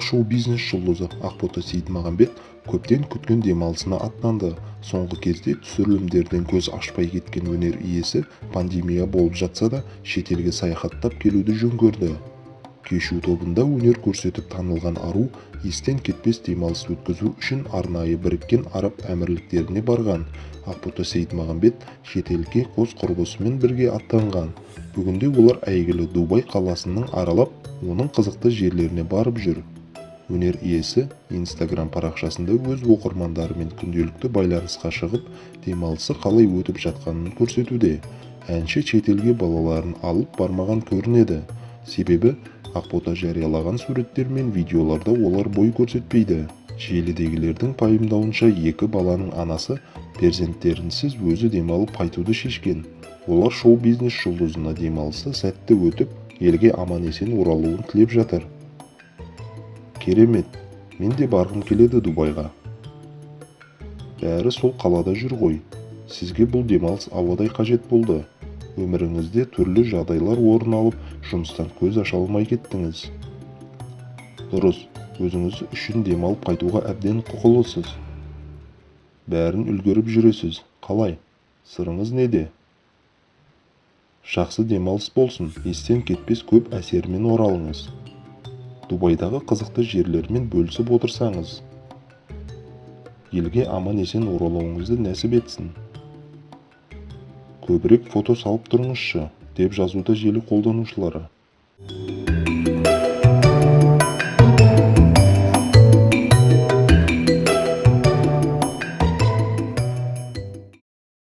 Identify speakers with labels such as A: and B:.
A: Дубайлық шоу-бизнес жұлдызы Ақбота Сейітмағамбет көптен күткен демалысына аттанды. Соңғы кезде түсірілімдерден көз ашпай кеткен өнер иесі пандемия болып жатса да шетелге саяхаттап келуді жөн көрді. Кешу тобында өнер көрсетіп танылған ару естен кетпес демалыс өткізу үшін арнайы Біріккен Араб Әмірліктеріне барған. Ақбота Сейітмағамбет шетелге қос құрбысымен бірге аттанған. Бүгінде олар әйгілі Дубай қаласының аралап, оның қызықты жерлеріне барып жүр. Өнер иесі Instagram парақшасында өз оқырмандарымен күнделікті байланысқа шығып, демалысы қалай өтіп жатқанын көрсетуде. Әнші шетелге балаларын алып бармаған көрінеді. Себебі Ақбота жариялаған суреттер мен видеоларда олар бой көрсетпейді. Желідегілердің пайымдауынша екі баланың анасы перзенттерінсіз өзі демалып қайтуды шешкен. Олар шоу-бизнес жұлдызына демалысы сәтті өтіп, елге аман-есен оралуын тілеп жатыр. Керемет, мен де барғым келеді Дубайға. Бәрі сол қалада жүр ғой. Сізге бұл демалыс ауадай қажет болды. Өміріңізде түрлі жағдайлар орын алып, жұмыстан көз аша алмай кеттіңіз. Дұрыс, өзіңіз үшін демалып қайтуға әбден құқылысыз. Бәрін үлгеріп жүресіз. Қалай? Сырыңыз неде? Жақсы демалыс болсын, естен кетпес көп әсермен оралыңыз. Дубайдағы қызықты жерлермен бөлісіп отырсаңыз. Елге аман-есен оралуыңызды нәсіп етсін. Көбірек фото салып тұрыңызшы, деп жазуда желі қолданушылары.